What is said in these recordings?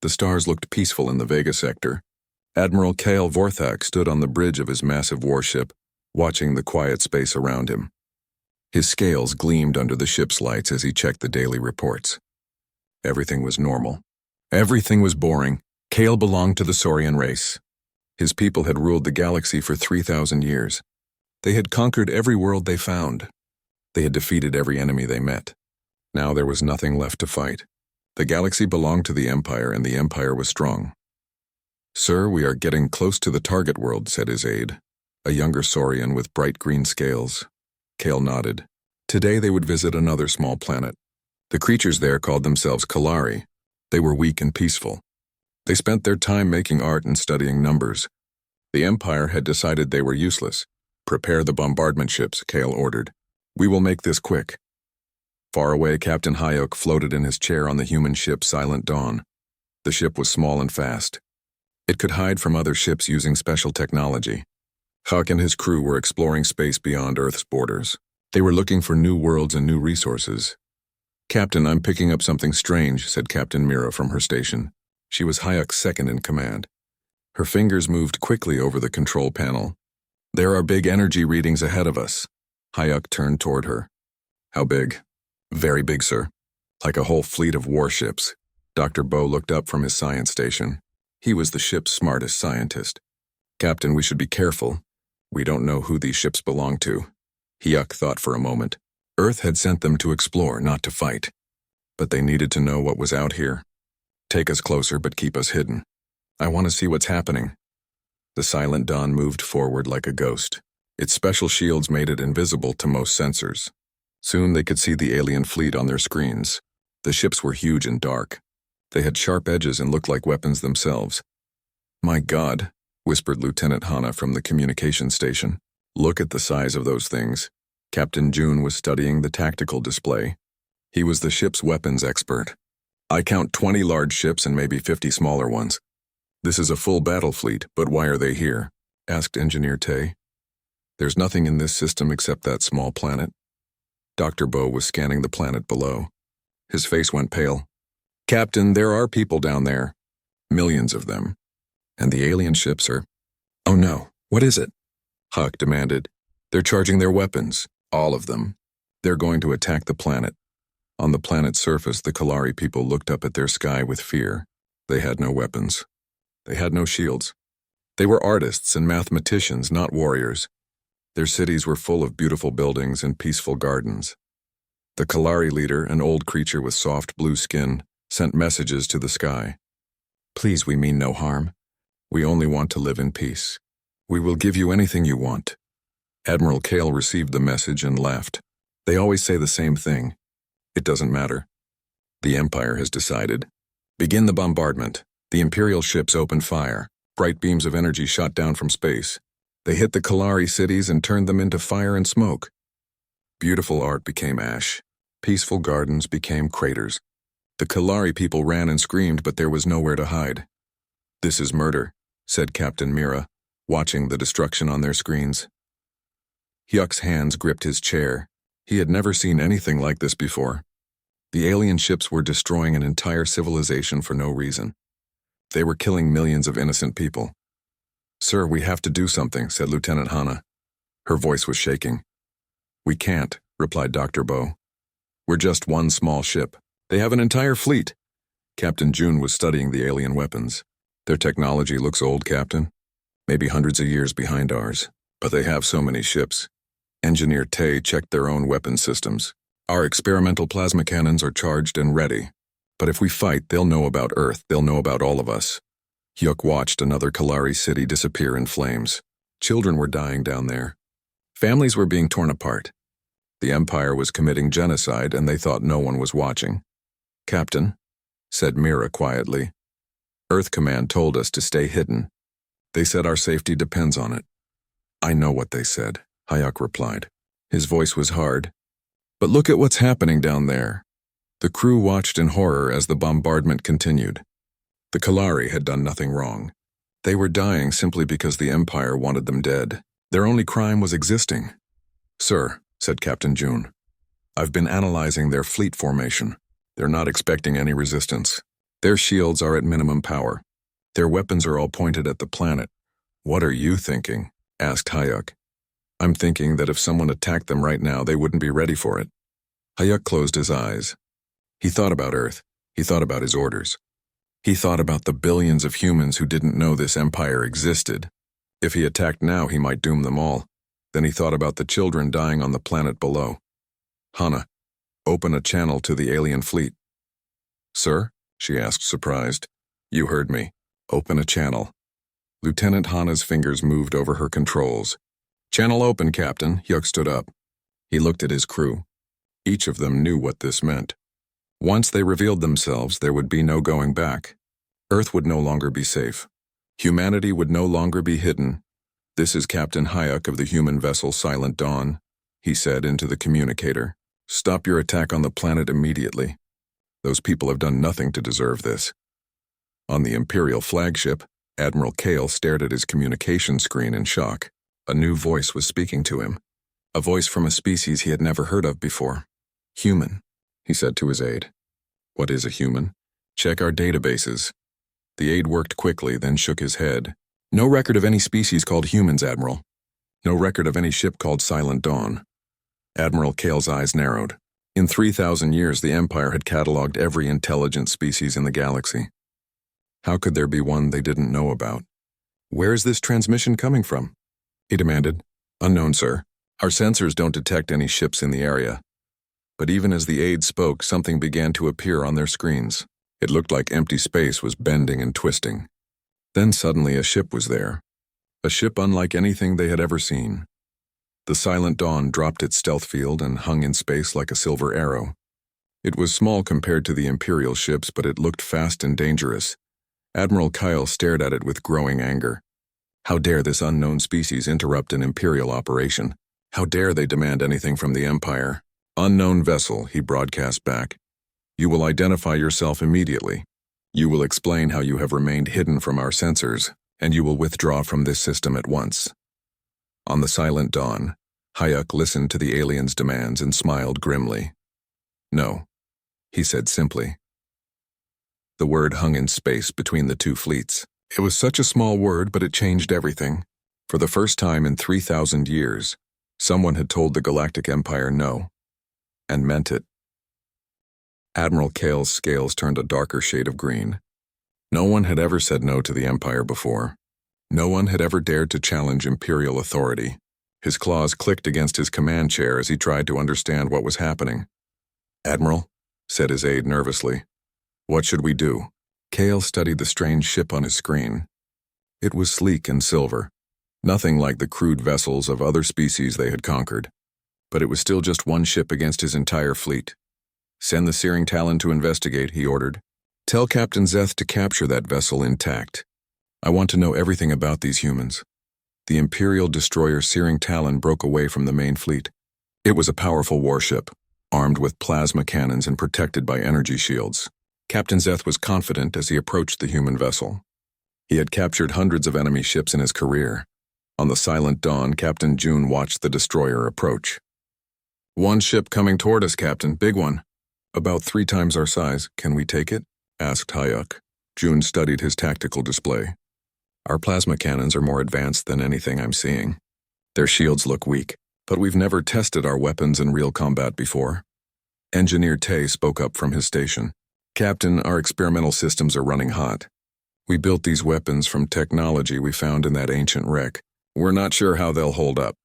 The stars looked peaceful in the Vega sector. Admiral Kale Vorthak stood on the bridge of his massive warship, watching the quiet space around him. His scales gleamed under the ship's lights as he checked the daily reports. Everything was normal. Everything was boring. Kale belonged to the Saurian race. His people had ruled the galaxy for 3,000 years. They had conquered every world they found. They had defeated every enemy they met. Now there was nothing left to fight. The galaxy belonged to the Empire, and the Empire was strong. "Sir, we are getting close to the target world," said his aide, a younger Saurian with bright green scales. Kale nodded. Today they would visit another small planet. The creatures there called themselves Kalari. They were weak and peaceful. They spent their time making art and studying numbers. The Empire had decided they were useless. "Prepare the bombardment ships," Kale ordered. "We will make this quick." Far away, Captain Hayuk floated in his chair on the human ship Silent Dawn. The ship was small and fast. It could hide from other ships using special technology. Huck and his crew were exploring space beyond Earth's borders. They were looking for new worlds and new resources. "Captain, I'm picking up something strange," said Captain Mira from her station. She was Hayuk's second in command. Her fingers moved quickly over the control panel. "There are big energy readings ahead of us." Hayuk turned toward her. "How big?" "Very big, sir. Like a whole fleet of warships." Dr. Bo looked up from his science station. He was the ship's smartest scientist. "Captain, we should be careful. We don't know who these ships belong to." Hyuk thought for a moment. Earth had sent them to explore, not to fight. But they needed to know what was out here. "Take us closer, but keep us hidden. I want to see what's happening." The Silent Dawn moved forward like a ghost. Its special shields made it invisible to most sensors. Soon they could see the alien fleet on their screens. The ships were huge and dark. They had sharp edges and looked like weapons themselves. "My God," whispered Lieutenant Hana from the communication station. "Look at the size of those things." Captain June was studying the tactical display. He was the ship's weapons expert. "I count 20 large ships and maybe 50 smaller ones. This is a full battle fleet, but why are they here?" asked Engineer Tay. "There's nothing in this system except that small planet." Dr. Bo was scanning the planet below. His face went pale. "Captain, there are people down there. Millions of them. And the alien ships are—" "Oh no, what is it?" Huck demanded. "They're charging their weapons, all of them. They're going to attack the planet." On the planet's surface, the Kalari people looked up at their sky with fear. They had no weapons. They had no shields. They were artists and mathematicians, not warriors. Their cities were full of beautiful buildings and peaceful gardens. The Kalari leader, an old creature with soft blue skin, sent messages to the sky. "Please, we mean no harm. We only want to live in peace. We will give you anything you want." Admiral Kale received the message and laughed. "They always say the same thing. It doesn't matter. The Empire has decided. Begin the bombardment." The Imperial ships opened fire. Bright beams of energy shot down from space. They hit the Kalari cities and turned them into fire and smoke. Beautiful art became ash. Peaceful gardens became craters. The Kalari people ran and screamed, but there was nowhere to hide. "This is murder," said Captain Mira, watching the destruction on their screens. Hyuk's hands gripped his chair. He had never seen anything like this before. The alien ships were destroying an entire civilization for no reason. They were killing millions of innocent people. "Sir, we have to do something," said Lieutenant Hana. Her voice was shaking. "We can't," replied Dr. Bo. "We're just one small ship. They have an entire fleet." Captain June was studying the alien weapons. "Their technology looks old, Captain. Maybe hundreds of years behind ours. But they have so many ships." Engineer Tay checked their own weapon systems. "Our experimental plasma cannons are charged and ready. But if we fight, they'll know about Earth. They'll know about all of us." Hyuk watched another Kalari city disappear in flames. Children were dying down there. Families were being torn apart. The Empire was committing genocide, and they thought no one was watching. "Captain," said Mira quietly, "Earth Command told us to stay hidden. They said our safety depends on it." "I know what they said," Hayuk replied. His voice was hard. "But look at what's happening down there." The crew watched in horror as the bombardment continued. The Kalari had done nothing wrong. They were dying simply because the Empire wanted them dead. Their only crime was existing. "Sir," said Captain June, "I've been analyzing their fleet formation. They're not expecting any resistance. Their shields are at minimum power. Their weapons are all pointed at the planet. What are you thinking? Asked Hayuk. I'm thinking that if someone attacked them right now, they wouldn't be ready for it. Hayuk closed his eyes. He thought about Earth. He thought about his orders. He thought about the billions of humans who didn't know this empire existed. If he attacked now, he might doom them all. Then he thought about the children dying on the planet below. Hana, open a channel to the alien fleet. Sir? She asked, surprised. You heard me. Open a channel. Lieutenant Hana's fingers moved over her controls. Channel open, Captain. Hyuk stood up. He looked at his crew. Each of them knew what this meant. Once they revealed themselves, there would be no going back. Earth would no longer be safe. Humanity would no longer be hidden. This is Captain Hayuk of the human vessel Silent Dawn, he said into the communicator. Stop your attack on the planet immediately. Those people have done nothing to deserve this. On the Imperial flagship, Admiral Kale stared at his communication screen in shock. A new voice was speaking to him. A voice from a species he had never heard of before. Human, he said to his aide. What is a human? Check our databases. The aide worked quickly, then shook his head. No record of any species called humans, Admiral. No record of any ship called Silent Dawn. Admiral Kale's eyes narrowed. In 3,000 years, the Empire had catalogued every intelligent species in the galaxy. How could there be one they didn't know about? Where is this transmission coming from? He demanded. Unknown, sir. Our sensors don't detect any ships in the area. But even as the aide spoke, something began to appear on their screens. It looked like empty space was bending and twisting. Then suddenly a ship was there. A ship unlike anything they had ever seen. The Silent Dawn dropped its stealth field and hung in space like a silver arrow. It was small compared to the Imperial ships, but it looked fast and dangerous. Admiral Kyle stared at it with growing anger. How dare this unknown species interrupt an Imperial operation? How dare they demand anything from the Empire? Unknown vessel, he broadcast back. You will identify yourself immediately. You will explain how you have remained hidden from our sensors, and you will withdraw from this system at once. On the Silent Dawn, Hayuk listened to the alien's demands and smiled grimly. No, he said simply. The word hung in space between the two fleets. It was such a small word, but it changed everything. For the first time in 3,000 years, someone had told the Galactic Empire no, and meant it. Admiral Kale's scales turned a darker shade of green. No one had ever said no to the Empire before. No one had ever dared to challenge Imperial authority. His claws clicked against his command chair as he tried to understand what was happening. Admiral, said his aide nervously. What should we do? Kale studied the strange ship on his screen. It was sleek and silver, nothing like the crude vessels of other species they had conquered. But it was still just one ship against his entire fleet. Send the Searing Talon to investigate, he ordered. Tell Captain Zeth to capture that vessel intact. I want to know everything about these humans. The Imperial destroyer Searing Talon broke away from the main fleet. It was a powerful warship, armed with plasma cannons and protected by energy shields. Captain Zeth was confident as he approached the human vessel. He had captured hundreds of enemy ships in his career. On the Silent Dawn, Captain June watched the destroyer approach. One ship coming toward us, Captain, big one. About 3 times our size. Can we take it? Asked Hayuk. June studied his tactical display. Our plasma cannons are more advanced than anything I'm seeing. Their shields look weak, but we've never tested our weapons in real combat before. Engineer Tay spoke up from his station. Captain, our experimental systems are running hot. We built these weapons from technology we found in that ancient wreck. We're not sure how they'll hold up.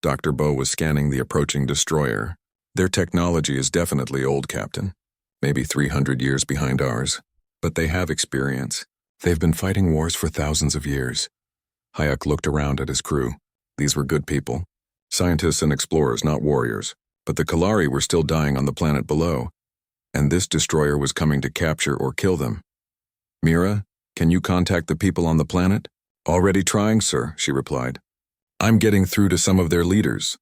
Dr. Bow was scanning the approaching destroyer. Their technology is definitely old, Captain. Maybe 300 years behind ours. But they have experience. They've been fighting wars for thousands of years. Hayuk looked around at his crew. These were good people. Scientists and explorers, not warriors. But the Kalari were still dying on the planet below. And this destroyer was coming to capture or kill them. Mira, can you contact the people on the planet? Already trying, sir, she replied. I'm getting through to some of their leaders.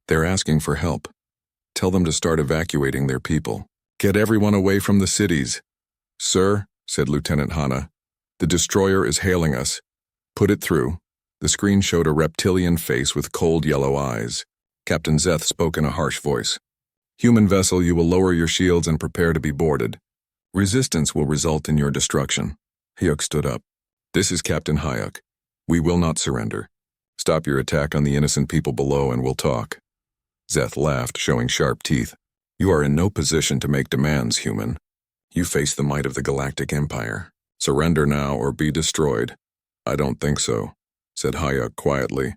They're asking for help. Tell them to start evacuating their people. Get everyone away from the cities. Sir, said Lieutenant Hana, the destroyer is hailing us. Put it through. The screen showed a reptilian face with cold yellow eyes. Captain Zeth spoke in a harsh voice. Human vessel, you will lower your shields and prepare to be boarded. Resistance will result in your destruction. Hyuk stood up. This is Captain Hyuk. We will not surrender. Stop your attack on the innocent people below and we'll talk. Zeth laughed, showing sharp teeth. You are in no position to make demands, human. You face the might of the Galactic Empire. Surrender now or be destroyed. I don't think so, said Hyuk quietly.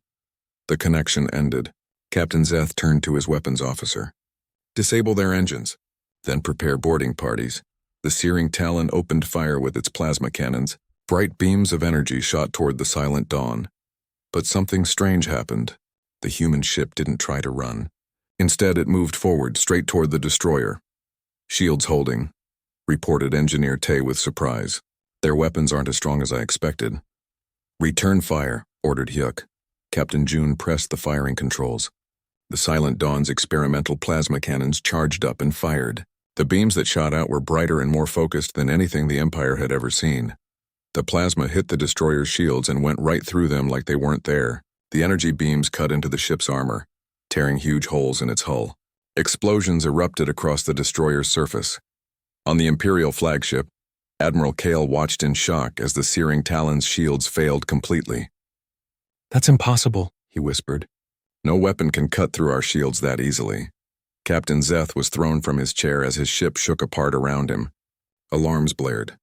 The connection ended. Captain Zeth turned to his weapons officer. Disable their engines, then prepare boarding parties. The searing Talon opened fire with its plasma cannons. Bright beams of energy shot toward the silent dawn. But something strange happened. The human ship didn't try to run. Instead, it moved forward, straight toward the destroyer. Shields holding, reported Engineer Tay with surprise. Their weapons aren't as strong as I expected. Return fire, ordered Hyuk. Captain June pressed the firing controls. The Silent Dawn's experimental plasma cannons charged up and fired. The beams that shot out were brighter and more focused than anything the Empire had ever seen. The plasma hit the destroyer's shields and went right through them like they weren't there. The energy beams cut into the ship's armor, tearing huge holes in its hull. Explosions erupted across the destroyer's surface. On the Imperial flagship, Admiral Kale watched in shock as the searing Talon's shields failed completely. That's impossible, he whispered. No weapon can cut through our shields that easily. Captain Zeth was thrown from his chair as his ship shook apart around him. Alarms blared.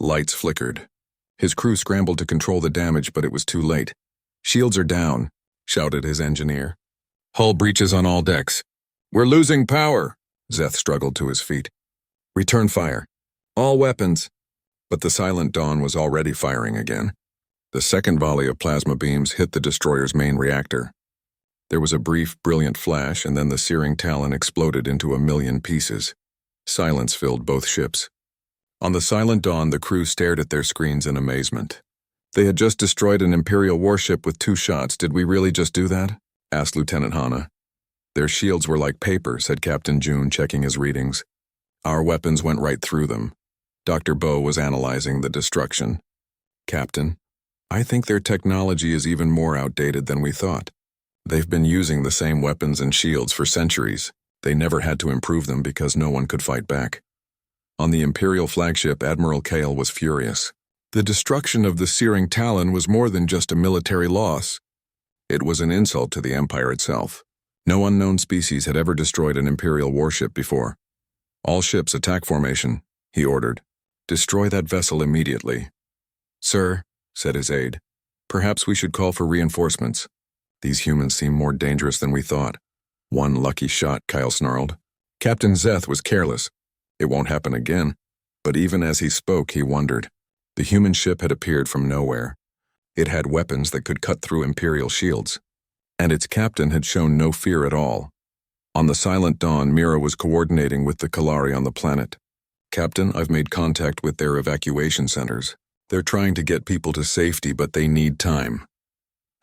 Lights flickered. His crew scrambled to control the damage, but it was too late. Shields are down, shouted his engineer. Hull breaches on all decks. We're losing power, Zeth struggled to his feet. Return fire. All weapons. But the Silent Dawn was already firing again. The second volley of plasma beams hit the destroyer's main reactor. There was a brief, brilliant flash, and then the searing Talon exploded into a million pieces. Silence filled both ships. On the Silent Dawn, the crew stared at their screens in amazement. They had just destroyed an Imperial warship with 2 shots. Did we really just do that? Asked Lieutenant Hana. Their shields were like paper, said Captain June, checking his readings. Our weapons went right through them. Dr. Bo was analyzing the destruction. Captain, I think their technology is even more outdated than we thought. They've been using the same weapons and shields for centuries. They never had to improve them because no one could fight back. On the Imperial flagship, Admiral Kale was furious. The destruction of the searing Talon was more than just a military loss. It was an insult to the Empire itself. No unknown species had ever destroyed an Imperial warship before. All ships attack formation, he ordered. Destroy that vessel immediately. Sir, said his aide, perhaps we should call for reinforcements. These humans seem more dangerous than we thought. One lucky shot, Kyle snarled. Captain Zeth was careless. It won't happen again. But even as he spoke, he wondered. The human ship had appeared from nowhere. It had weapons that could cut through Imperial shields. And its captain had shown no fear at all. On the Silent Dawn, Mira was coordinating with the Kalari on the planet. Captain, I've made contact with their evacuation centers. They're trying to get people to safety, but they need time.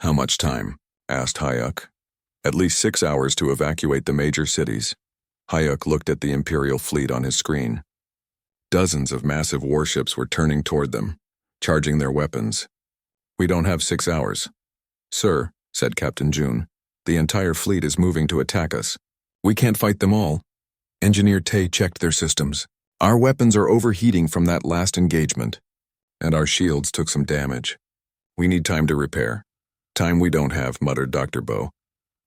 How much time? Asked Hyuk. At least 6 hours to evacuate the major cities. Hyuk looked at the Imperial fleet on his screen. Dozens of massive warships were turning toward them, charging their weapons. We don't have 6 hours. Sir, said Captain June, the entire fleet is moving to attack us. We can't fight them all. Engineer Tay checked their systems. Our weapons are overheating from that last engagement, and our shields took some damage. We need time to repair. Time we don't have, muttered Dr. Bo.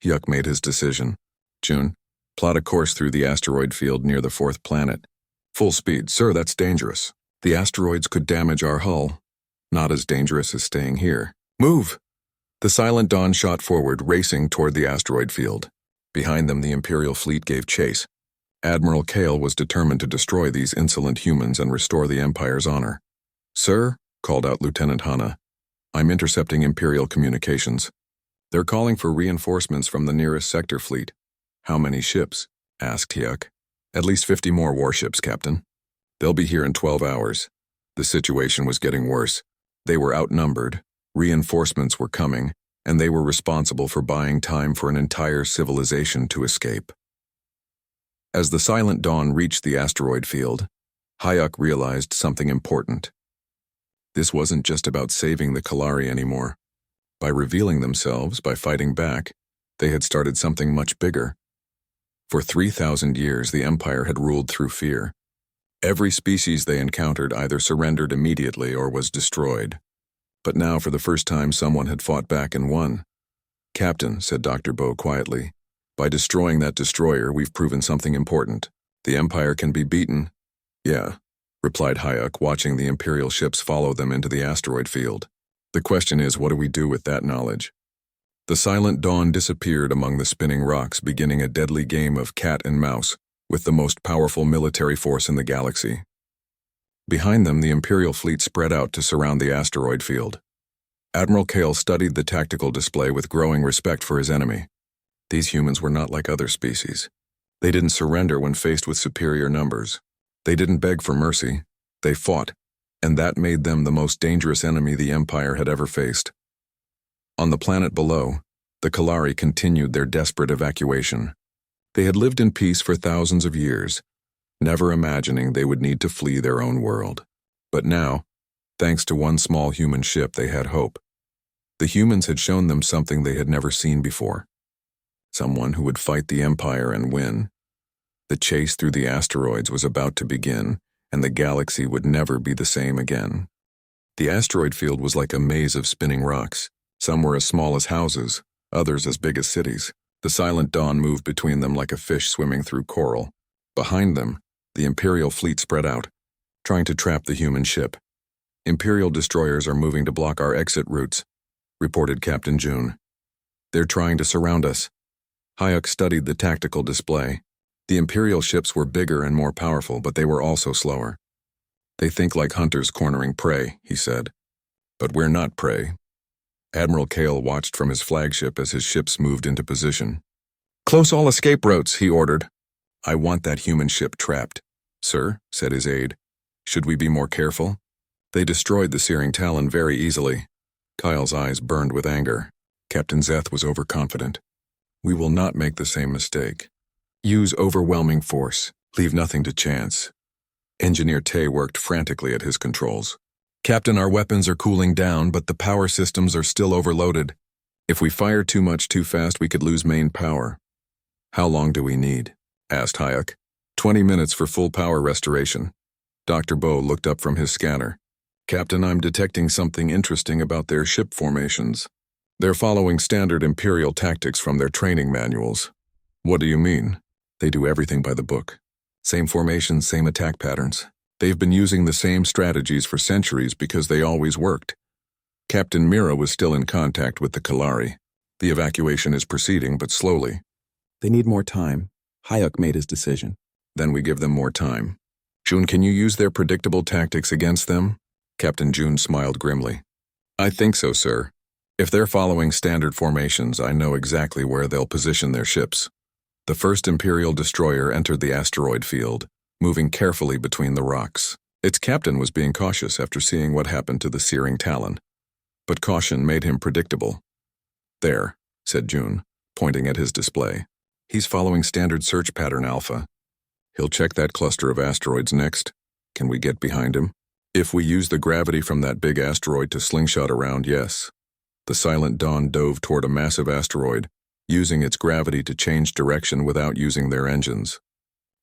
Hyuk made his decision. June, plot a course through the asteroid field near the 4th planet. Full speed. Sir, that's dangerous. The asteroids could damage our hull. Not as dangerous as staying here. Move! The Silent Dawn shot forward, racing toward the asteroid field. Behind them, the Imperial fleet gave chase. Admiral Kale was determined to destroy these insolent humans and restore the Empire's honor. Sir, called out Lieutenant Hana, I'm intercepting Imperial communications. They're calling for reinforcements from the nearest sector fleet. How many ships? Asked Hyuk. At least 50 more warships, Captain. They'll be here in 12 hours. The situation was getting worse. They were outnumbered, reinforcements were coming, and they were responsible for buying time for an entire civilization to escape. As the Silent Dawn reached the asteroid field, Hyuk realized something important. This wasn't just about saving the Kalari anymore. By revealing themselves, by fighting back, they had started something much bigger. For 3,000 years, the Empire had ruled through fear. Every species they encountered either surrendered immediately or was destroyed. But now, for the first time, someone had fought back and won. "Captain," said Dr. Bow quietly, "by destroying that destroyer, we've proven something important. The Empire can be beaten." "Yeah," replied Hayek, watching the Imperial ships follow them into the asteroid field. "The question is, what do we do with that knowledge?" The silent dawn disappeared among the spinning rocks, beginning a deadly game of cat and mouse with the most powerful military force in the galaxy. Behind them, the Imperial fleet spread out to surround the asteroid field. Admiral Kale studied the tactical display with growing respect for his enemy. These humans were not like other species. They didn't surrender when faced with superior numbers. They didn't beg for mercy. They fought, and that made them the most dangerous enemy the Empire had ever faced. On the planet below, the Kalari continued their desperate evacuation. They had lived in peace for thousands of years, never imagining they would need to flee their own world. But now, thanks to one small human ship, they had hope. The humans had shown them something they had never seen before. Someone who would fight the Empire and win. The chase through the asteroids was about to begin, and the galaxy would never be the same again. The asteroid field was like a maze of spinning rocks. Some were as small as houses, others as big as cities. The silent dawn moved between them like a fish swimming through coral. Behind them, the Imperial fleet spread out, trying to trap the human ship. "Imperial destroyers are moving to block our exit routes," reported Captain June. "They're trying to surround us." Hayek studied the tactical display. The Imperial ships were bigger and more powerful, but they were also slower. "They think like hunters cornering prey," he said. "But we're not prey." Admiral Kale watched from his flagship as his ships moved into position. "Close all escape routes," he ordered. "I want that human ship trapped." "Sir," said his aide, "should we be more careful?" "They destroyed the Searing Talon very easily." Kyle's eyes burned with anger. Captain Zeth was overconfident. "We will not make the same mistake. Use overwhelming force. Leave nothing to chance." Engineer Tay worked frantically at his controls. "Captain, our weapons are cooling down, but the power systems are still overloaded. If we fire too much too fast, we could lose main power." "How long do we need?" asked Hayek. 20 minutes for full power restoration." Dr. Bow looked up from his scanner. "Captain, I'm detecting something interesting about their ship formations. They're following standard Imperial tactics from their training manuals." "What do you mean?" "They do everything by the book. Same formations, same attack patterns. They've been using the same strategies for centuries because they always worked." Captain Mira was still in contact with the Kalari. "The evacuation is proceeding, but slowly." "They need more time." Hayek made his decision. "Then we give them more time. June, can you use their predictable tactics against them?" Captain June smiled grimly. "I think so, sir. If they're following standard formations, I know exactly where they'll position their ships." The first Imperial destroyer entered the asteroid field, moving carefully between the rocks. Its captain was being cautious after seeing what happened to the Searing Talon. But caution made him predictable. "There," said June, pointing at his display. "He's following standard search pattern Alpha. He'll check that cluster of asteroids next. Can we get behind him?" "If we use the gravity from that big asteroid to slingshot around, yes." The Silent Dawn dove toward a massive asteroid, using its gravity to change direction without using their engines.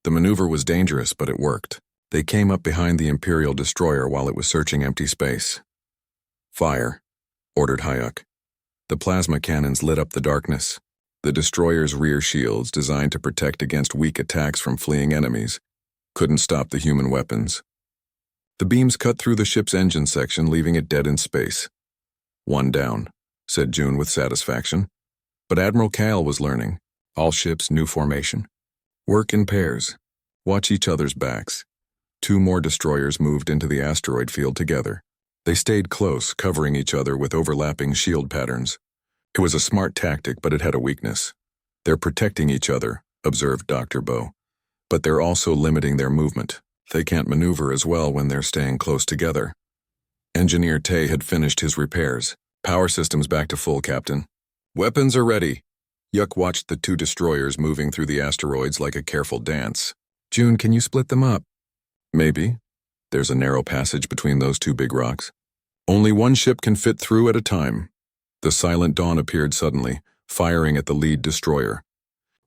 The maneuver was dangerous, but it worked. They came up behind the Imperial destroyer while it was searching empty space. "Fire," ordered Hayek. The plasma cannons lit up the darkness. The destroyer's rear shields, designed to protect against weak attacks from fleeing enemies, couldn't stop the human weapons. The beams cut through the ship's engine section, leaving it dead in space. "One down," said June with satisfaction. But Admiral Kale was learning. All ships, new formation. Work in pairs. Watch each other's backs. 2 more destroyers moved into the asteroid field together. They stayed close, covering each other with overlapping shield patterns. It was a smart tactic, but it had a weakness. "They're protecting each other," observed Dr. Bow. "But they're also limiting their movement. They can't maneuver as well when they're staying close together." Engineer Tay had finished his repairs. "Power systems back to full, Captain." "Weapons are ready." Yuk watched the 2 destroyers moving through the asteroids like a careful dance. "June, can you split them up?" "Maybe. There's a narrow passage between those 2 big rocks. Only one ship can fit through at a time." The Silent Dawn appeared suddenly, firing at the lead destroyer.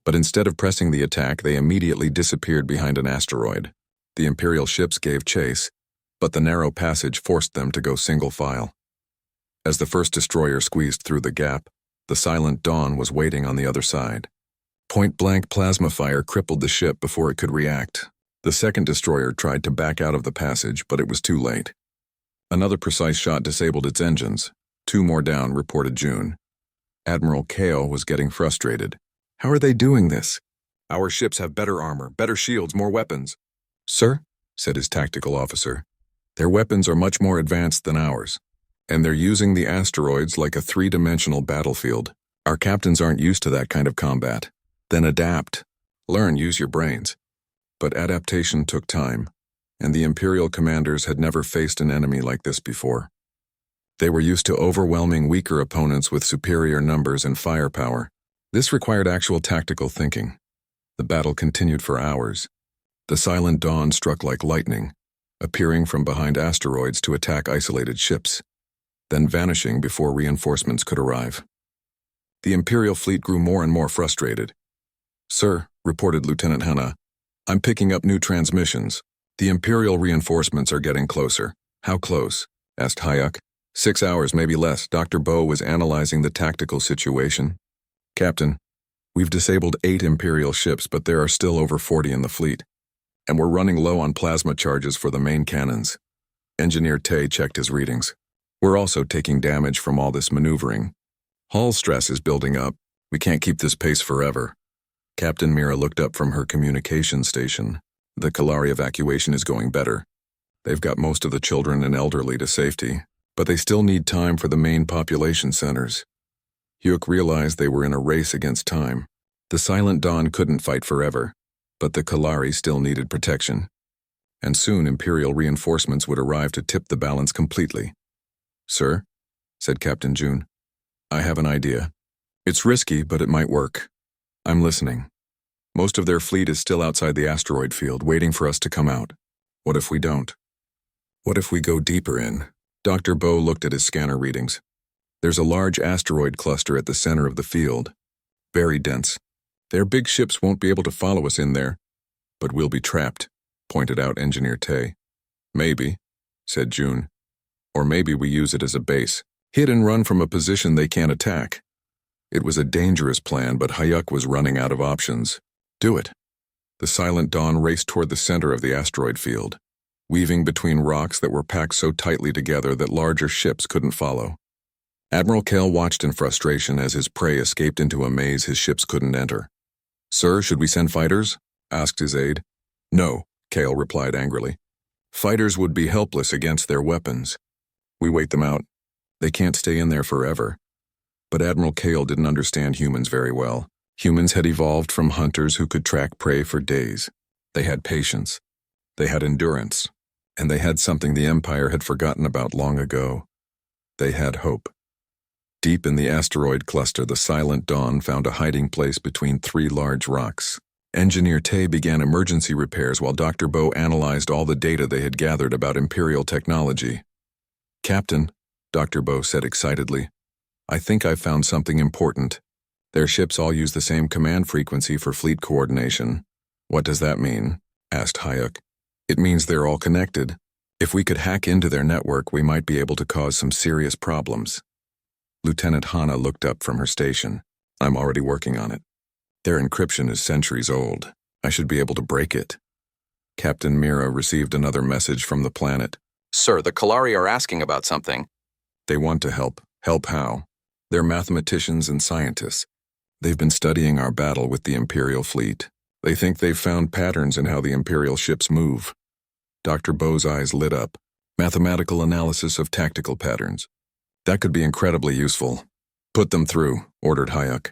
But instead of pressing the attack, they immediately disappeared behind an asteroid. The Imperial ships gave chase, but the narrow passage forced them to go single file. As the first destroyer squeezed through the gap, the Silent Dawn was waiting on the other side. Point-blank plasma fire crippled the ship before it could react. The second destroyer tried to back out of the passage, but it was too late. Another precise shot disabled its engines. 2 more down, reported June. Admiral Kale was getting frustrated. How are they doing this? Our ships have better armor, better shields, more weapons. Sir, said his tactical officer, their weapons are much more advanced than ours, and they're using the asteroids like a 3-dimensional battlefield. Our captains aren't used to that kind of combat. Then adapt. Learn, use your brains. But adaptation took time, and the Imperial commanders had never faced an enemy like this before. They were used to overwhelming weaker opponents with superior numbers and firepower. This required actual tactical thinking. The battle continued for hours. The Silent Dawn struck like lightning, appearing from behind asteroids to attack isolated ships, then vanishing before reinforcements could arrive. The Imperial fleet grew more and more frustrated. Sir, reported Lieutenant Hanna, I'm picking up new transmissions. The Imperial reinforcements are getting closer. How close? Asked Hayek. 6 hours, maybe less. Dr. Bow was analyzing the tactical situation. Captain, we've disabled 8 Imperial ships, but there are still over 40 in the fleet, and we're running low on plasma charges for the main cannons. Engineer Tay checked his readings. We're also taking damage from all this maneuvering. Hull stress is building up. We can't keep this pace forever. Captain Mira looked up from her communication station. The Kalari evacuation is going better. They've got most of the children and elderly to safety, but they still need time for the main population centers. Hugh realized they were in a race against time. The Silent Dawn couldn't fight forever, but the Kalari still needed protection. And soon Imperial reinforcements would arrive to tip the balance completely. Sir, said Captain June, I have an idea. It's risky, but it might work. I'm listening. Most of their fleet is still outside the asteroid field, waiting for us to come out. What if we don't? What if we go deeper in? Dr. Bow looked at his scanner readings. There's a large asteroid cluster at the center of the field. Very dense. Their big ships won't be able to follow us in there, but we'll be trapped, pointed out Engineer Tay. Maybe, said June. Or maybe we use it as a base. Hit and run from a position they can't attack. It was a dangerous plan, but Hayek was running out of options. Do it. The Silent Dawn raced toward the center of the asteroid field, weaving between rocks that were packed so tightly together that larger ships couldn't follow. Admiral Kale watched in frustration as his prey escaped into a maze his ships couldn't enter. Sir, should we send fighters? Asked his aide. No, Kale replied angrily. Fighters would be helpless against their weapons. We wait them out. They can't stay in there forever. But Admiral Kale didn't understand humans very well. Humans had evolved from hunters who could track prey for days. They had patience. They had endurance. And they had something the Empire had forgotten about long ago. They had hope. Deep in the asteroid cluster, the Silent Dawn found a hiding place between 3 large rocks. Engineer Tay began emergency repairs while Dr. Bow analyzed all the data they had gathered about Imperial technology. Captain, Dr. Bow said excitedly, I think I've found something important. Their ships all use the same command frequency for fleet coordination. What does that mean? Asked Hayek. It means they're all connected. If we could hack into their network, we might be able to cause some serious problems. Lieutenant Hanna looked up from her station. I'm already working on it. Their encryption is centuries old. I should be able to break it. Captain Mira received another message from the planet. Sir, the Kalari are asking about something. They want to help. Help how? They're mathematicians and scientists. They've been studying our battle with the Imperial fleet. They think they've found patterns in how the Imperial ships move. Dr. Bow's eyes lit up. Mathematical analysis of tactical patterns. That could be incredibly useful. Put them through, ordered Hayek.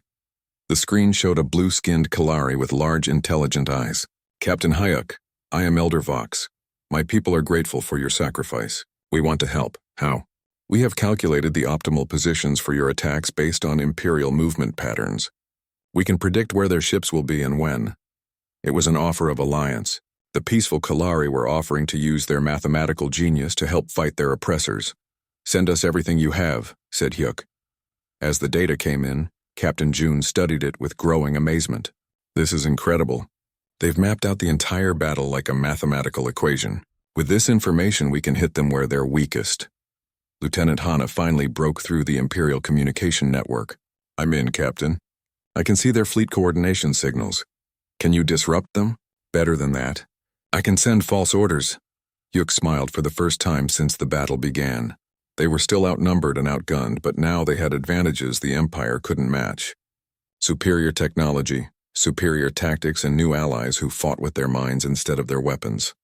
The screen showed a blue-skinned Kalari with large, intelligent eyes. Captain Hayek, I am Elder Vox. My people are grateful for your sacrifice. We want to help. How? We have calculated the optimal positions for your attacks based on Imperial movement patterns. We can predict where their ships will be and when. It was an offer of alliance. The peaceful Kalari were offering to use their mathematical genius to help fight their oppressors. Send us everything you have, said Hyuk. As the data came in, Captain June studied it with growing amazement. This is incredible. They've mapped out the entire battle like a mathematical equation. With this information, we can hit them where they're weakest. Lieutenant Hana finally broke through the Imperial communication network. I'm in, Captain. I can see their fleet coordination signals. Can you disrupt them? Better than that. I can send false orders. Yuk smiled for the first time since the battle began. They were still outnumbered and outgunned, but now they had advantages the Empire couldn't match. Superior technology, superior tactics, and new allies who fought with their minds instead of their weapons.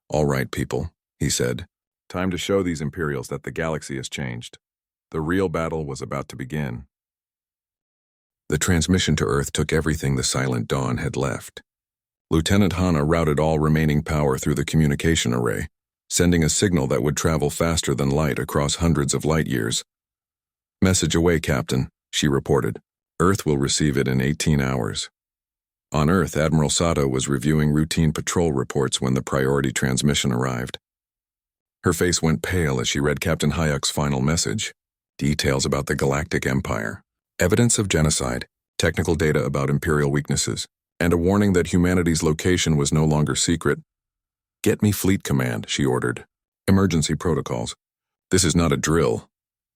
All right, people, he said. Time to show these Imperials that the galaxy has changed. The real battle was about to begin. The transmission to Earth took everything the Silent Dawn had left. Lieutenant Hana routed all remaining power through the communication array, sending a signal that would travel faster than light across hundreds of light years. Message away, Captain, she reported. Earth will receive it in 18 hours. On Earth, Admiral Sato was reviewing routine patrol reports when the priority transmission arrived. Her face went pale as she read Captain Hayek's final message. Details about the Galactic Empire, evidence of genocide, technical data about Imperial weaknesses, and a warning that humanity's location was no longer secret. Get me Fleet Command, she ordered. Emergency protocols. This is not a drill.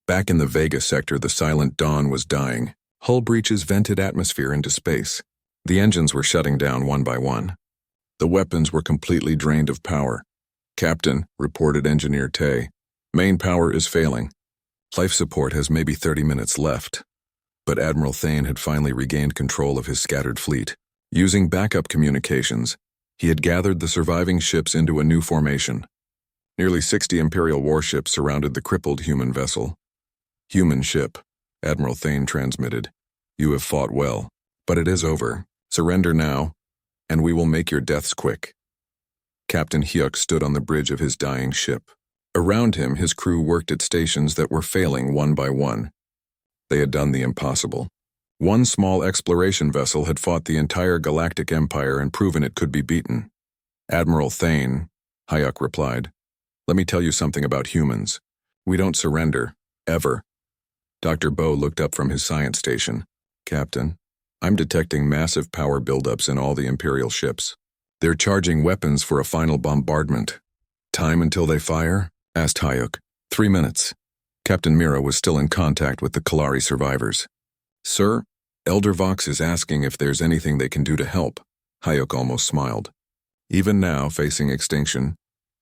Back in the Vega sector, the Silent Dawn was dying. Hull breaches vented atmosphere into space. The engines were shutting down one by one. The weapons were completely drained of power. Captain, reported Engineer Tay, main power is failing. Life support has maybe 30 minutes left. But Admiral Thane had finally regained control of his scattered fleet. Using backup communications, he had gathered the surviving ships into a new formation. Nearly 60 Imperial warships surrounded the crippled human vessel. Human ship, Admiral Thane transmitted. You have fought well, but it is over. Surrender now, and we will make your deaths quick. Captain Hyuk stood on the bridge of his dying ship. Around him, his crew worked at stations that were failing one by one. They had done the impossible. One small exploration vessel had fought the entire Galactic Empire and proven it could be beaten. Admiral Thane, Hyuk replied, let me tell you something about humans. We don't surrender, ever. Dr. Bo looked up from his science station. Captain, I'm detecting massive power buildups in all the Imperial ships. They're charging weapons for a final bombardment. Time until they fire? Asked Hyuk. 3 minutes. Captain Mira was still in contact with the Kalari survivors. Sir, Elder Vox is asking if there's anything they can do to help. Hyuk almost smiled. Even now, facing extinction,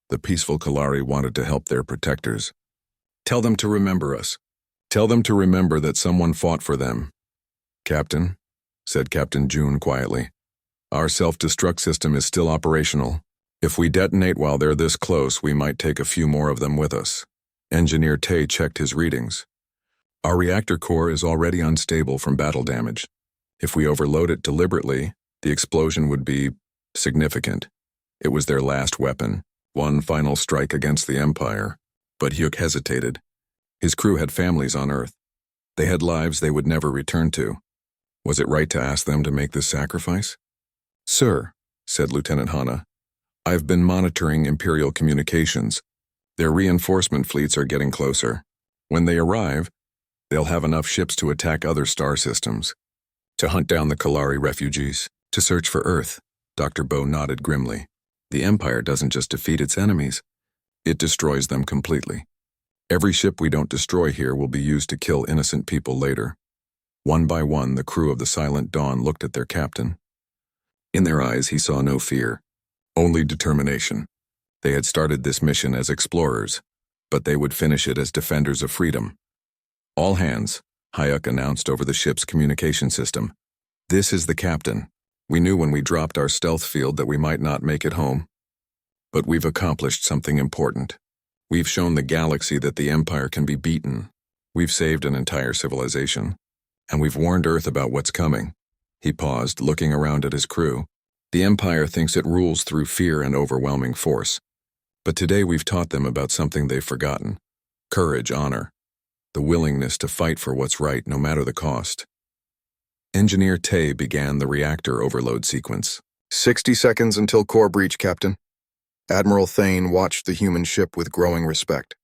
the peaceful Kalari wanted to help their protectors. Tell them to remember us. Tell them to remember that someone fought for them. Captain, said Captain June quietly, our self-destruct system is still operational. If we detonate while they're this close, we might take a few more of them with us. Engineer Tay checked his readings. Our reactor core is already unstable from battle damage. If we overload it deliberately, the explosion would be significant. It was their last weapon, one final strike against the Empire. But Hyuk hesitated. His crew had families on Earth. They had lives they would never return to. Was it right to ask them to make this sacrifice? Sir, said Lieutenant Hana, I've been monitoring Imperial communications. Their reinforcement fleets are getting closer. When they arrive, they'll have enough ships to attack other star systems, to hunt down the Kalari refugees, to search for Earth. Dr. Bo nodded grimly. The Empire doesn't just defeat its enemies, it destroys them completely. Every ship we don't destroy here will be used to kill innocent people later. One by one, the crew of the Silent Dawn looked at their captain. In their eyes, he saw no fear, only determination. They had started this mission as explorers, but they would finish it as defenders of freedom. All hands, Hyuk announced over the ship's communication system. This is the captain. We knew when we dropped our stealth field that we might not make it home. But we've accomplished something important. We've shown the galaxy that the Empire can be beaten. We've saved an entire civilization. And we've warned Earth about what's coming. He paused, looking around at his crew. The Empire thinks it rules through fear and overwhelming force. But today we've taught them about something they've forgotten. Courage, honor. The willingness to fight for what's right no matter the cost. Engineer Tay began the reactor overload sequence. 60 seconds until core breach, Captain. Admiral Thane watched the human ship with growing respect.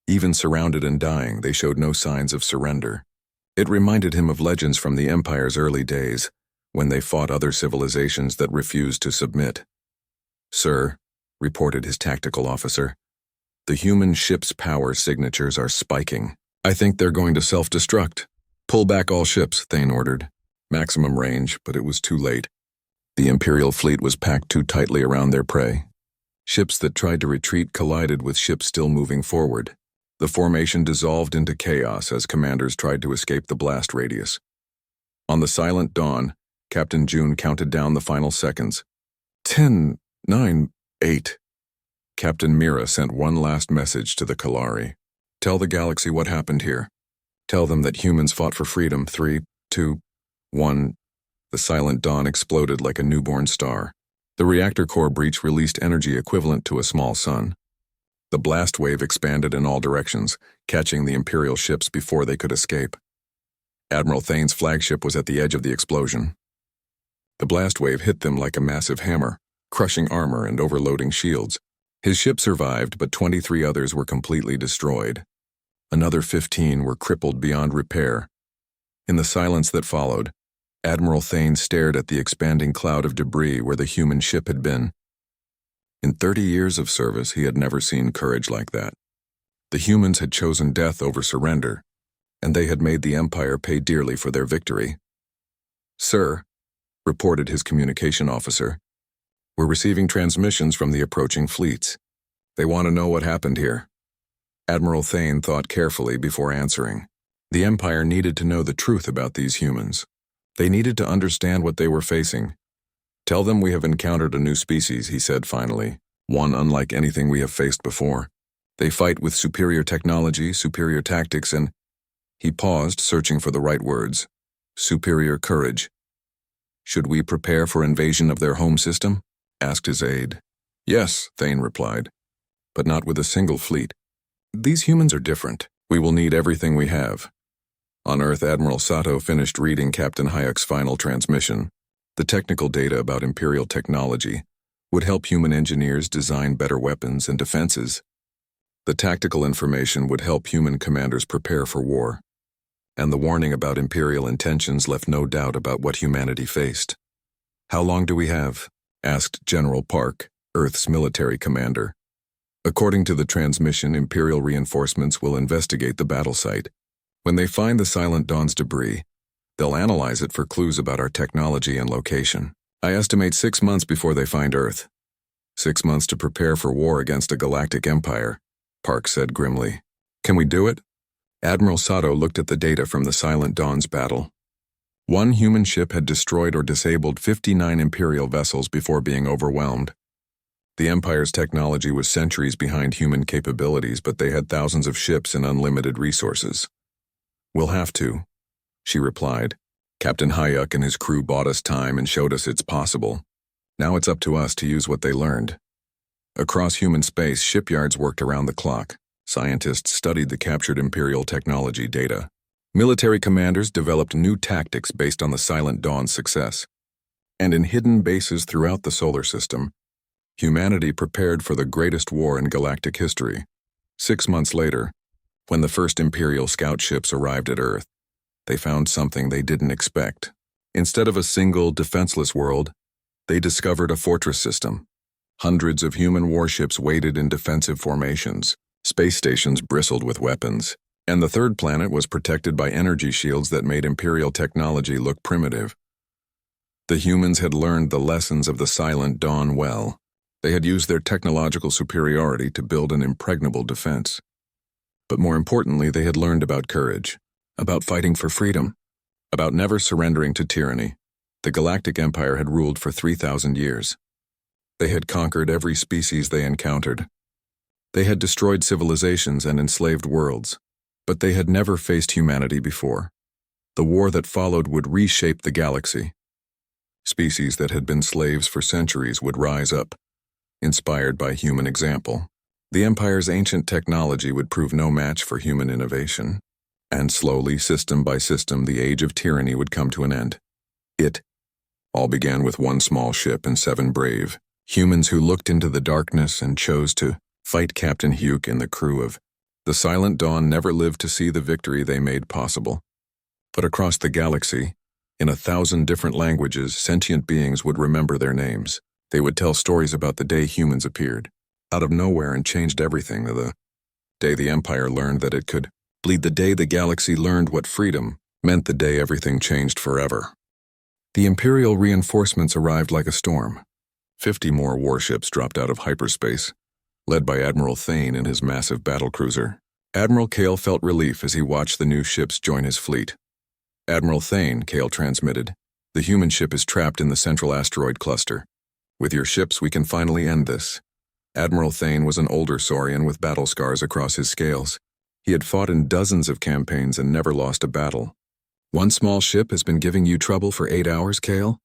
Even surrounded and dying, they showed no signs of surrender. It reminded him of legends from the Empire's early days, when they fought other civilizations that refused to submit. "Sir," reported his tactical officer, "the human ship's power signatures are spiking. I think they're going to self-destruct. Pull back all ships," Thane ordered. Maximum range, but it was too late. The Imperial fleet was packed too tightly around their prey. Ships that tried to retreat collided with ships still moving forward. The formation dissolved into chaos as commanders tried to escape the blast radius. On the silent dawn, Captain June counted down the final seconds. 10, 9, 8. Captain Mira sent one last message to the Kalari. "Tell the galaxy what happened here. Tell them that humans fought for freedom. 3, 2, 1. The silent dawn exploded like a newborn star. The reactor core breach released energy equivalent to a small sun. The blast wave expanded in all directions, catching the Imperial ships before they could escape. Admiral Thane's flagship was at the edge of the explosion. The blast wave hit them like a massive hammer, crushing armor and overloading shields. His ship survived, but 23 others were completely destroyed. Another 15 were crippled beyond repair. In the silence that followed, Admiral Thane stared at the expanding cloud of debris where the human ship had been. In 30 years of service, he had never seen courage like that. The humans had chosen death over surrender, and they had made the Empire pay dearly for their victory. "Sir," reported his communication officer, "we're receiving transmissions from the approaching fleets. They want to know what happened here." Admiral Thane thought carefully before answering. The Empire needed to know the truth about these humans. They needed to understand what they were facing. "Tell them we have encountered a new species," he said finally, "one unlike anything we have faced before. They fight with superior technology, superior tactics, and—" He paused, searching for the right words. "Superior courage." "Should we prepare for invasion of their home system?" asked his aide. "Yes," Thane replied, "but not with a single fleet. These humans are different. We will need everything we have." On Earth, Admiral Sato finished reading Captain Hayek's final transmission. The technical data about Imperial technology would help human engineers design better weapons and defenses. The tactical information would help human commanders prepare for war. And the warning about Imperial intentions left no doubt about what humanity faced. "How long do we have?" asked General Park, Earth's military commander. "According to the transmission, Imperial reinforcements will investigate the battle site. When they find the Silent Dawn's debris, they'll analyze it for clues about our technology and location. I estimate 6 months before they find Earth. 6 months to prepare for war against a galactic empire," Park said grimly. "Can we do it?" Admiral Sato looked at the data from the Silent Dawn's battle. One human ship had destroyed or disabled 59 Imperial vessels before being overwhelmed. The Empire's technology was centuries behind human capabilities, but they had thousands of ships and unlimited resources. "We'll have to," she replied. "Captain Hayek and his crew bought us time and showed us it's possible. Now it's up to us to use what they learned." Across human space, shipyards worked around the clock. Scientists studied the captured Imperial technology data. Military commanders developed new tactics based on the Silent Dawn's success. And in hidden bases throughout the solar system, humanity prepared for the greatest war in galactic history. 6 months later, when the first Imperial scout ships arrived at Earth, they found something they didn't expect. Instead of a single, defenseless world, they discovered a fortress system. Hundreds of human warships waited in defensive formations. Space stations bristled with weapons. And the third planet was protected by energy shields that made Imperial technology look primitive. The humans had learned the lessons of the Silent Dawn well. They had used their technological superiority to build an impregnable defense. But more importantly, they had learned about courage, about fighting for freedom, about never surrendering to tyranny. The Galactic Empire had ruled for 3,000 years. They had conquered every species they encountered. They had destroyed civilizations and enslaved worlds. But they had never faced humanity before. The war that followed would reshape the galaxy. Species that had been slaves for centuries would rise up, inspired by human example. The Empire's ancient technology would prove no match for human innovation. And slowly, system by system, the age of tyranny would come to an end. It all began with one small ship and 7 brave humans who looked into the darkness and chose to fight Captain Hugh and the crew of the Silent Dawn never lived to see the victory they made possible. But across the galaxy, In 1,000 different languages, sentient beings would remember their names. They would tell stories about the day humans appeared, out of nowhere, and changed everything. The day the Empire learned that it could bleed, the day the galaxy learned what freedom meant, the day everything changed forever. The Imperial reinforcements arrived like a storm. 50 more warships dropped out of hyperspace, led by Admiral Thane in his massive battlecruiser. Admiral Kale felt relief as he watched the new ships join his fleet. Admiral Thane, Kale transmitted, the human ship is trapped in the central asteroid cluster. With your ships, we can finally end this. Admiral Thane was an older Saurian with battle scars across his scales. He had fought in dozens of campaigns and never lost a battle. One small ship has been giving you trouble for 8 hours, Kale?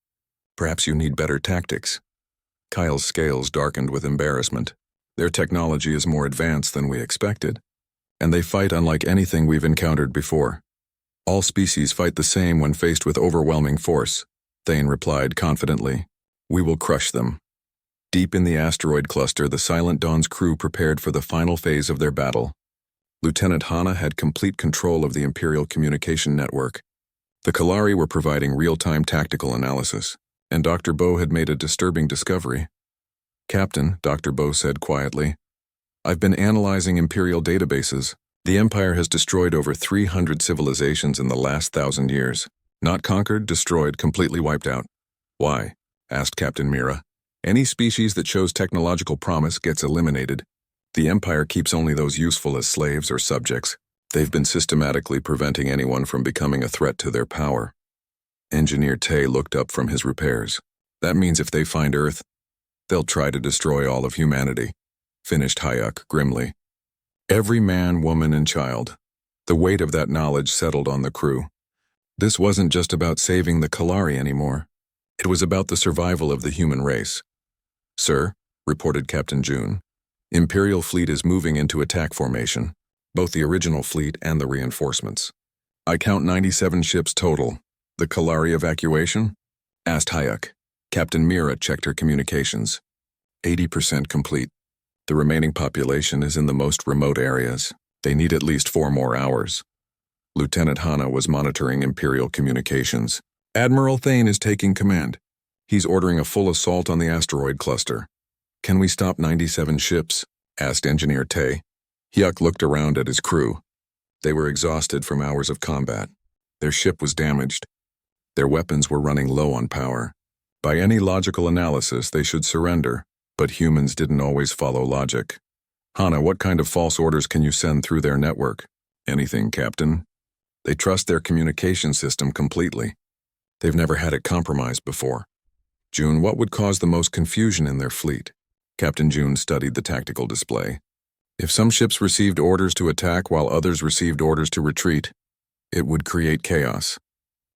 Perhaps you need better tactics. Kyle's scales darkened with embarrassment. Their technology is more advanced than we expected, and they fight unlike anything we've encountered before. All species fight the same when faced with overwhelming force, Thane replied confidently. We will crush them. Deep in the asteroid cluster, the Silent Dawn's crew prepared for the final phase of their battle. Lieutenant Hana had complete control of the Imperial communication network. The Kalari were providing real-time tactical analysis, and Dr. Bo had made a disturbing discovery. Captain, Dr. Bo said quietly, I've been analyzing Imperial databases. The Empire has destroyed over 300 civilizations in the last 1,000 years. Not conquered, destroyed, completely wiped out. Why? Asked Captain Mira. Any species that shows technological promise gets eliminated. The Empire keeps only those useful as slaves or subjects. They've been systematically preventing anyone from becoming a threat to their power. Engineer Tay looked up from his repairs. That means if they find Earth, they'll try to destroy all of humanity, finished Hayek grimly. Every man, woman, and child. The weight of that knowledge settled on the crew. This wasn't just about saving the Kalari anymore. It was about the survival of the human race. Sir, reported Captain June, Imperial fleet is moving into attack formation, both the original fleet and the reinforcements. I count 97 ships total. The Kalari evacuation? Asked Hayek. Captain Mira checked her communications. 80% complete. The remaining population is in the most remote areas. They need at least 4 more hours. Lieutenant Hana was monitoring Imperial communications. Admiral Thane is taking command. He's ordering a full assault on the asteroid cluster. Can we stop 97 ships? Asked Engineer Tay. Hyuk looked around at his crew. They were exhausted from hours of combat. Their ship was damaged. Their weapons were running low on power. By any logical analysis, they should surrender. But humans didn't always follow logic. Hana, what kind of false orders can you send through their network? Anything, Captain. They trust their communication system completely. They've never had it compromised before. June, what would cause the most confusion in their fleet? Captain June studied the tactical display. If some ships received orders to attack while others received orders to retreat, it would create chaos,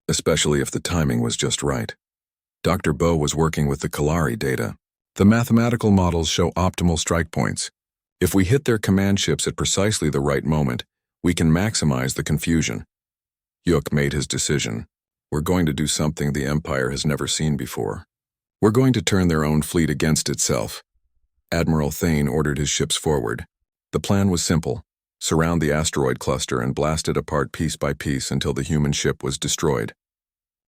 especially if the timing was just right. Dr. Bo was working with the Kalari data. The mathematical models show optimal strike points. If we hit their command ships at precisely the right moment, we can maximize the confusion. Yuk made his decision. We're going to do something the Empire has never seen before. We're going to turn their own fleet against itself. Admiral Thane ordered his ships forward. The plan was simple. Surround the asteroid cluster and blast it apart piece by piece until the human ship was destroyed.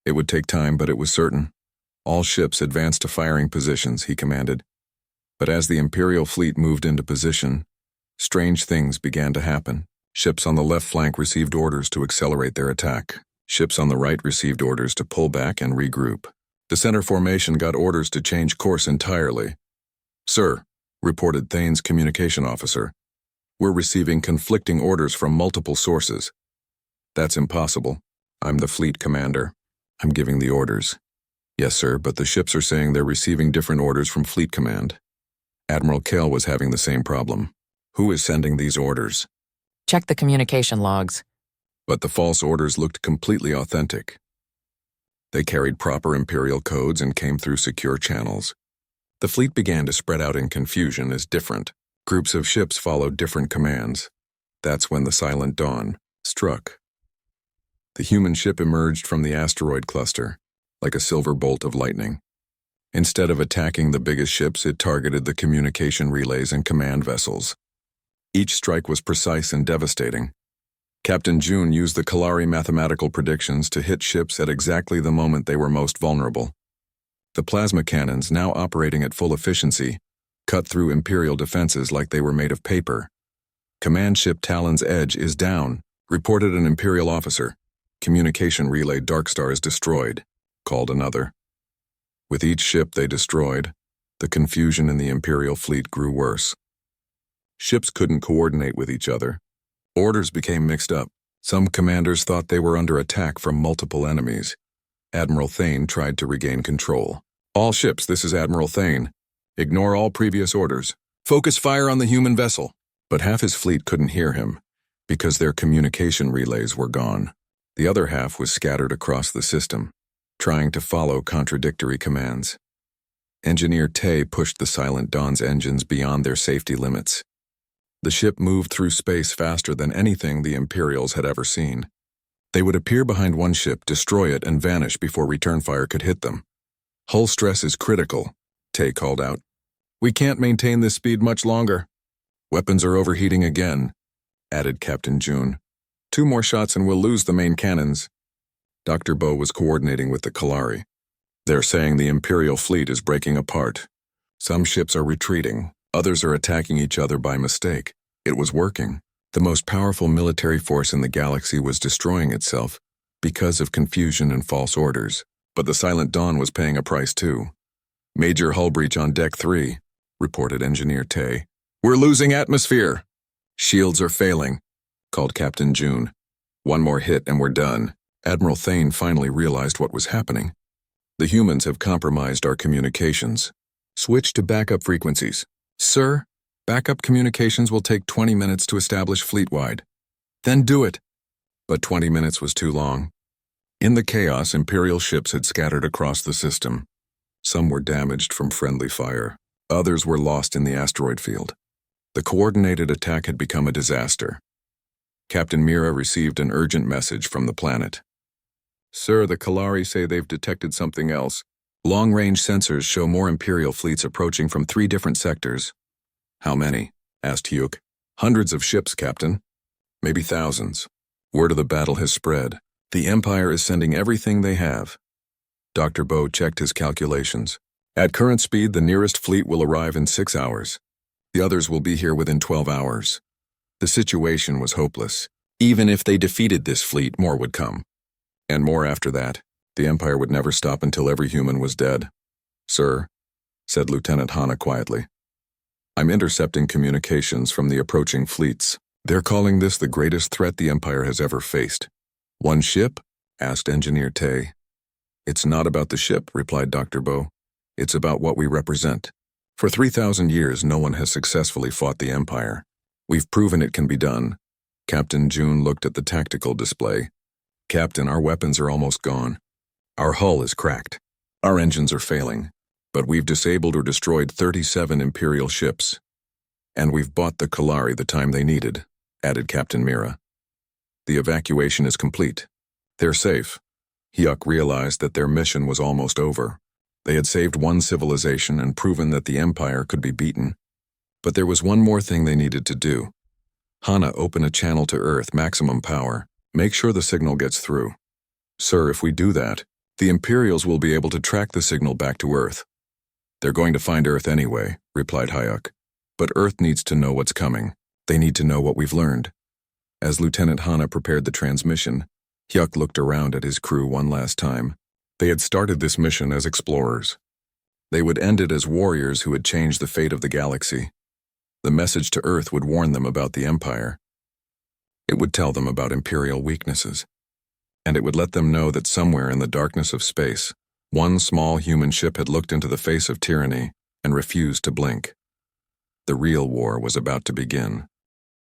It would take time, but it was certain. All ships advanced to firing positions, he commanded. But as the Imperial fleet moved into position, strange things began to happen. Ships on the left flank received orders to accelerate their attack. Ships on the right received orders to pull back and regroup. The center formation got orders to change course entirely. Sir, reported Thane's communication officer, we're receiving conflicting orders from multiple sources. That's impossible. I'm the fleet commander. I'm giving the orders. Yes, sir, but the ships are saying they're receiving different orders from Fleet Command. Admiral Kell was having the same problem. Who is sending these orders? Check the communication logs. But the false orders looked completely authentic. They carried proper Imperial codes and came through secure channels. The fleet began to spread out in confusion as different groups of ships followed different commands. That's when the Silent Dawn struck. The human ship emerged from the asteroid cluster, like a silver bolt of lightning. Instead of attacking the biggest ships, it targeted the communication relays and command vessels. Each strike was precise and devastating. Captain June used the Kalari mathematical predictions to hit ships at exactly the moment they were most vulnerable. The plasma cannons, now operating at full efficiency, cut through Imperial defenses like they were made of paper. Command ship Talon's Edge is down, reported an Imperial officer. Communication relay Darkstars destroyed, called another. With each ship they destroyed, the confusion in the Imperial fleet grew worse. Ships couldn't coordinate with each other. Orders became mixed up. Some commanders thought they were under attack from multiple enemies. Admiral Thane tried to regain control. All ships, this is Admiral Thane. Ignore all previous orders. Focus fire on the human vessel. But half his fleet couldn't hear him, because their communication relays were gone. The other half was scattered across the system, trying to follow contradictory commands. Engineer Tay pushed the Silent Dawn's engines beyond their safety limits. The ship moved through space faster than anything the Imperials had ever seen. They would appear behind one ship, destroy it, and vanish before return fire could hit them. Hull stress is critical, Tay called out. We can't maintain this speed much longer. Weapons are overheating again, added Captain June. 2 more shots and we'll lose the main cannons. Dr. Bo was coordinating with the Kalari. They're saying the Imperial fleet is breaking apart. Some ships are retreating, others are attacking each other by mistake. It was working. The most powerful military force in the galaxy was destroying itself because of confusion and false orders. But the Silent Dawn was paying a price too. Major hull breach on Deck 3, reported Engineer Tay. We're losing atmosphere. Shields are failing, called Captain June. 1 more hit and we're done. Admiral Thane finally realized what was happening. The humans have compromised our communications. Switch to backup frequencies. Sir, backup communications will take 20 minutes to establish fleet-wide. Then do it. But 20 minutes was too long. In the chaos, Imperial ships had scattered across the system. Some were damaged from friendly fire. Others were lost in the asteroid field. The coordinated attack had become a disaster. Captain Mira received an urgent message from the planet. Sir, the Kalari say they've detected something else. Long-range sensors show more Imperial fleets approaching from 3 different sectors. How many? Asked Hyuk. Hundreds of ships, Captain. Maybe thousands. Word of the battle has spread. The Empire is sending everything they have. Dr. Bo checked his calculations. At current speed, the nearest fleet will arrive in 6 hours. The others will be here within 12 hours. The situation was hopeless. Even if they defeated this fleet, more would come. And more after that. The Empire would never stop until every human was dead. Sir, said Lieutenant Hana quietly, I'm intercepting communications from the approaching fleets. They're calling this the greatest threat the Empire has ever faced. 1 ship? Asked Engineer Tay. It's not about the ship, replied Dr. Bo. It's about what we represent. For 3,000 years, no one has successfully fought the Empire. We've proven it can be done. Captain June looked at the tactical display. Captain, our weapons are almost gone. Our hull is cracked. Our engines are failing. But we've disabled or destroyed 37 Imperial ships. And we've bought the Kalari the time they needed, added Captain Mira. The evacuation is complete. They're safe. Hyuk realized that their mission was almost over. They had saved 1 civilization and proven that the Empire could be beaten. But there was one more thing they needed to do. Hana, open a channel to Earth, maximum power. Make sure the signal gets through. Sir, if we do that, the Imperials will be able to track the signal back to Earth. They're going to find Earth anyway, replied Hyuk. But Earth needs to know what's coming. They need to know what we've learned. As Lieutenant Hana prepared the transmission, Hyuk looked around at his crew one last time. They had started this mission as explorers. They would end it as warriors who had changed the fate of the galaxy. The message to Earth would warn them about the Empire. It would tell them about Imperial weaknesses. And it would let them know that somewhere in the darkness of space, 1 small human ship had looked into the face of tyranny and refused to blink. The real war was about to begin.